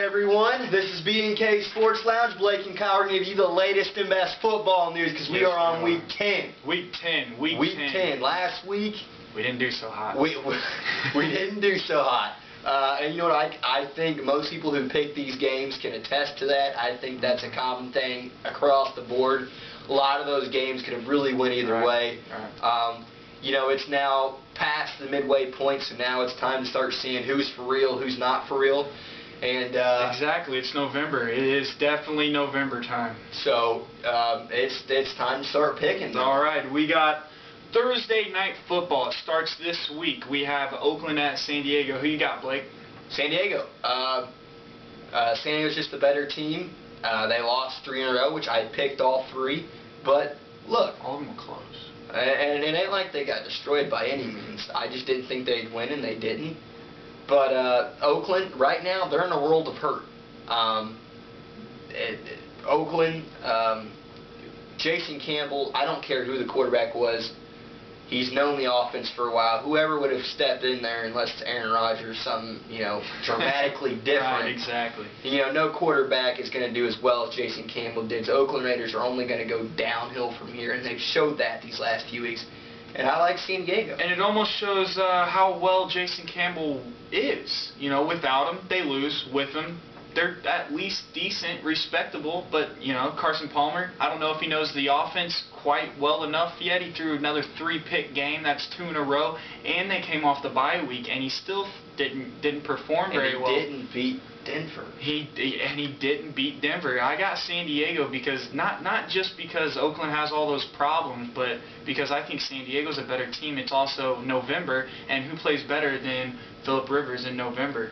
everyone. This is B&K Sports Lounge. Blake and Kyle are going to give you the latest and best football news because we are on week 10. Week 10. Week 10. Last week, we didn't do so hot. We didn't do so hot. And you know what? I think most people who pick these games can attest to that. I think that's a common thing across the board. A lot of those games could have really went either way. Right. You know, it's now past the midway point, so now it's time to start seeing who's for real, who's not for real. And exactly, it's November. It is definitely November time. So it's time to start picking. All right, we got Thursday night football. It starts this week. We have Oakland at San Diego. Who you got, Blake? San Diego. San Diego's just the better team. They lost 3 in a row, which I picked all 3. But look, all of them were close. And it ain't like they got destroyed by any means. I just didn't think they'd win, and they didn't. But Oakland, right now, they're in a world of hurt. Oakland, Jason Campbell, I don't care who the quarterback was. He's known the offense for a while. Whoever would have stepped in there unless it's Aaron Rodgers, something, you know, dramatically different. Right, exactly. You know, no quarterback is going to do as well as Jason Campbell did. So Oakland Raiders are only going to go downhill from here, and they've showed that these last few weeks. And I like San Diego. And it almost shows how well Jason Campbell is. You know, without him, they lose. With him, they're at least decent, respectable. But, you know, Carson Palmer, I don't know if he knows the offense quite well enough yet. He threw another 3-pick game. That's 2 in a row. And they came off the bye week, and he still didn't perform very well. And he didn't beat Denver. He didn't beat Denver. I got San Diego because not just because Oakland has all those problems, but because I think San Diego's a better team. It's also November, and who plays better than Phillip Rivers in November?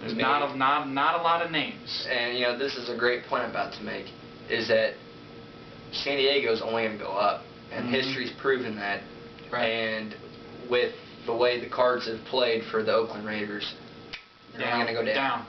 There's not a lot of names. And you know, this is a great point I'm about to make, is that San Diego's only going to go up, and history's proven that. Right. And with the way the Cards have played for the Oakland Raiders, they're only going to go down.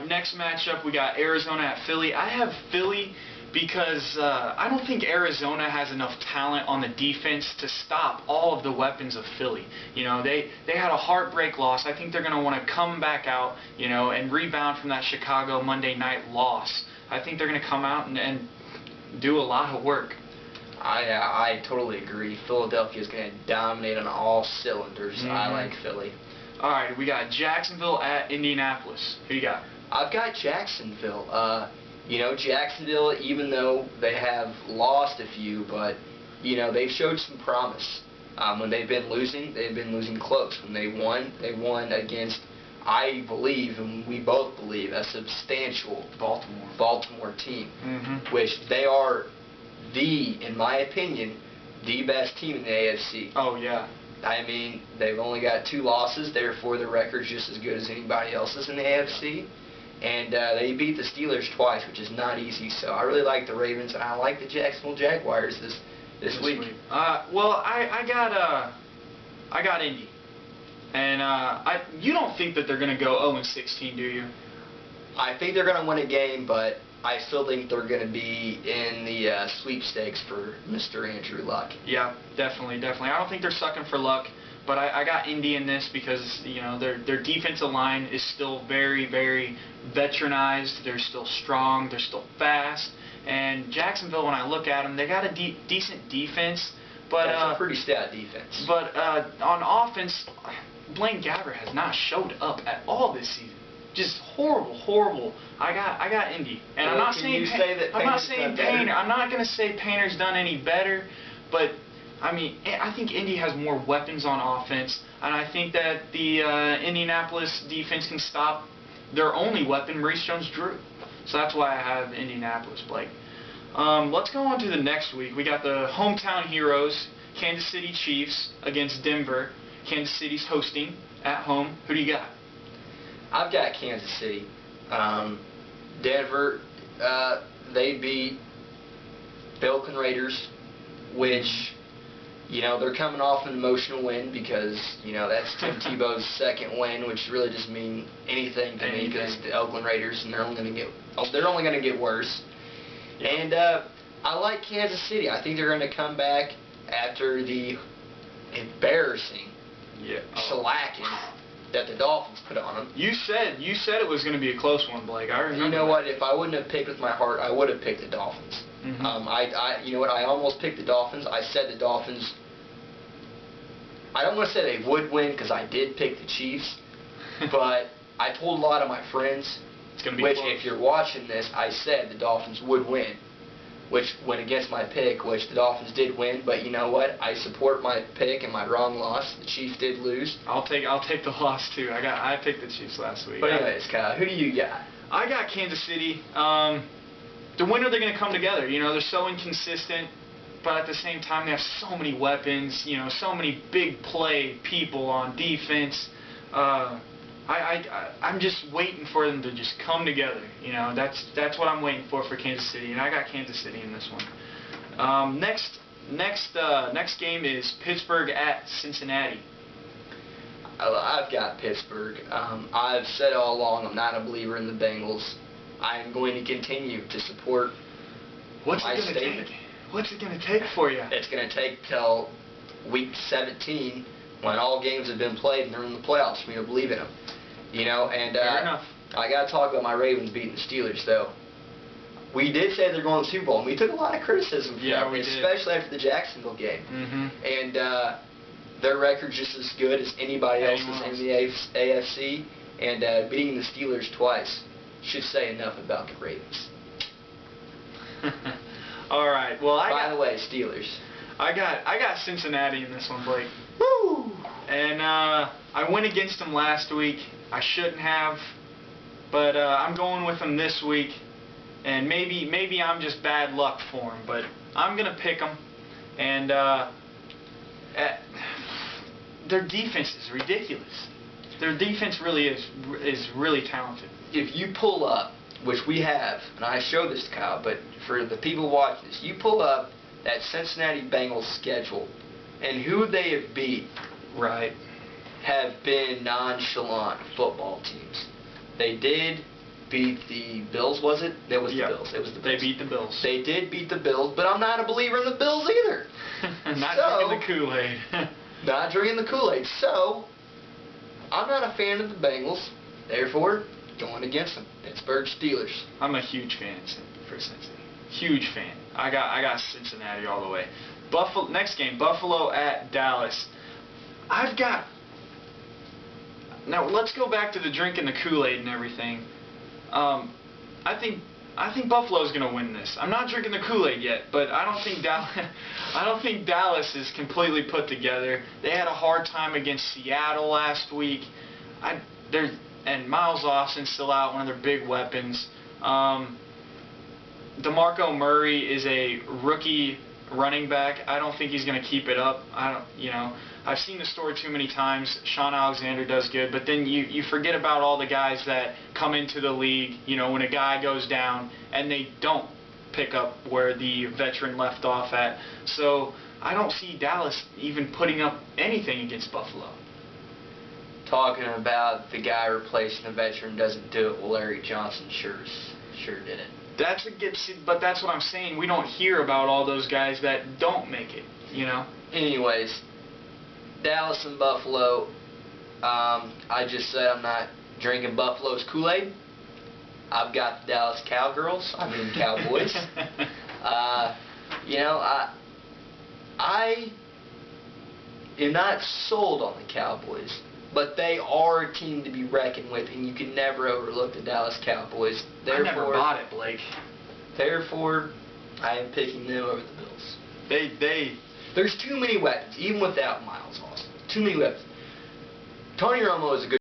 Next matchup, we got Arizona at Philly. I have Philly because I don't think Arizona has enough talent on the defense to stop all of the weapons of Philly. You know, they had a heartbreak loss. I think they're going to want to come back out, you know, and rebound from that Chicago Monday night loss. I think they're going to come out and do a lot of work. I totally agree. Philadelphia's going to dominate on all cylinders. I like Philly. All right, we got Jacksonville at Indianapolis. Who you got? I've got Jacksonville. You know, Jacksonville, even though they have lost a few, but, you know, they've showed some promise. When they've been losing close. When they won against, I believe, and we both believe, a substantial Baltimore team, which they are in my opinion, the best team in the AFC. Oh, yeah. I mean, they've only got 2 losses, therefore their record's just as good as anybody else's in the AFC. And they beat the Steelers twice, which is not easy. So I really like the Ravens, and I like the Jacksonville Jaguars this week. Well, I got Indy, and you don't think that they're going to go 0-16, do you? I think they're going to win a game, but I still think they're going to be in the sweepstakes for Mr. Andrew Luck. Yeah, definitely. I don't think they're sucking for luck, but I got Indy in this because, you know, their defensive line is still very, very veteranized. They're still strong. They're still fast. And Jacksonville, when I look at them, they got a decent defense. But that's a pretty stout defense. But on offense, Blaine Gabbert has not showed up at all this season. Just horrible. I got Indy, and well, I'm not going to say Painter's done any better, but I mean, I think Indy has more weapons on offense, and I think that the Indianapolis defense can stop their only weapon, Maurice Jones-Drew. So that's why I have Indianapolis, Blake. Let's go on to the next week. We got the hometown heroes, Kansas City Chiefs against Denver. Kansas City's hosting at home. Who do you got? I've got Kansas City. Denver, they beat the Oakland Raiders, which, you know, they're coming off an emotional win because, you know, that's Tim Tebow's second win, which really doesn't mean anything to me because the Oakland Raiders, and they're only going to get worse. And I like Kansas City. I think they're going to come back after the embarrassing shellacking that the Dolphins put on them. You said it was going to be a close one, Blake. I remember. You know that. what? If I wouldn't have picked with my heart, I would have picked the Dolphins. You know what? I almost picked the Dolphins. I said the Dolphins. I don't want to say they would win because I did pick the Chiefs, but I told a lot of my friends, it's gonna be which close. if you're watching this, I said the Dolphins would win, which went against my pick, which the Dolphins did win. But you know what? I support my pick and my wrong loss. The Chiefs did lose. I'll take the loss too. I picked the Chiefs last week. But anyways, Kyle, who do you got? I got Kansas City. The winner, they're going to come together. You know, they're so inconsistent, but at the same time, they have so many weapons. You know, so many big play people on defense. I'm just waiting for them to just come together. You know, that's what I'm waiting for Kansas City, and I got Kansas City in this one. Next game is Pittsburgh at Cincinnati. I've got Pittsburgh. I've said all along I'm not a believer in the Bengals. I am going to continue to support my statement. What's it going to take for you? It's going to take till week 17 when all games have been played and they're in the playoffs for me to believe in them. You know, and Fair enough. I got to talk about my Ravens beating the Steelers, though. We did say they're going to the Super Bowl, and we took a lot of criticism for that, especially after the Jacksonville game. And their record's just as good as anybody else's in the AFC, and beating the Steelers twice should say enough about the Ravens. All right. Well, By the way, Steelers. I got Cincinnati in this one, Blake. Woo! And I went against them last week. I shouldn't have, but I'm going with them this week. And maybe I'm just bad luck for them, but I'm gonna pick them. And their defense is ridiculous. Their defense really is really talented. If you pull up, which we have, and I showed this to Kyle, but for the people watching this, you pull up that Cincinnati Bengals schedule, and who they have beat, right, have been nonchalant football teams. They did beat the Bills, was it? That was the Bills. It was the Bills. They beat the Bills. They did beat the Bills, but I'm not a believer in the Bills either. Not drinking the Kool-Aid. Not drinking the Kool-Aid. So, I'm not a fan of the Bengals. Therefore, going against them. Pittsburgh Steelers. I'm a huge fan for Cincinnati. Huge fan. I got Cincinnati all the way. Next game, Buffalo at Dallas. Now let's go back to the drinking the Kool-Aid and everything. I think Buffalo's going to win this. I'm not drinking the Kool-Aid yet, but I don't think Dallas is completely put together. They had a hard time against Seattle last week. And Miles Austin's still out, one of their big weapons. DeMarco Murray is a rookie running back. I don't think he's going to keep it up. I've seen the story too many times. Sean Alexander does good, but then you forget about all the guys that come into the league, when a guy goes down and they don't pick up where the veteran left off at. So I don't see Dallas even putting up anything against Buffalo. Talking about the guy replacing the veteran doesn't do it. Well, Larry Johnson sure did it. But that's what I'm saying. We don't hear about all those guys that don't make it. Anyways, Dallas and Buffalo. I just said I'm not drinking Buffalo's Kool-Aid. I've got the Dallas Cowboys. I am not sold on the Cowboys. But they are a team to be reckoned with, and you can never overlook the Dallas Cowboys. I never bought it, Blake. Therefore, I am picking them over the Bills. There's too many weapons, even without Miles Austin. Too many weapons. Tony Romo is a good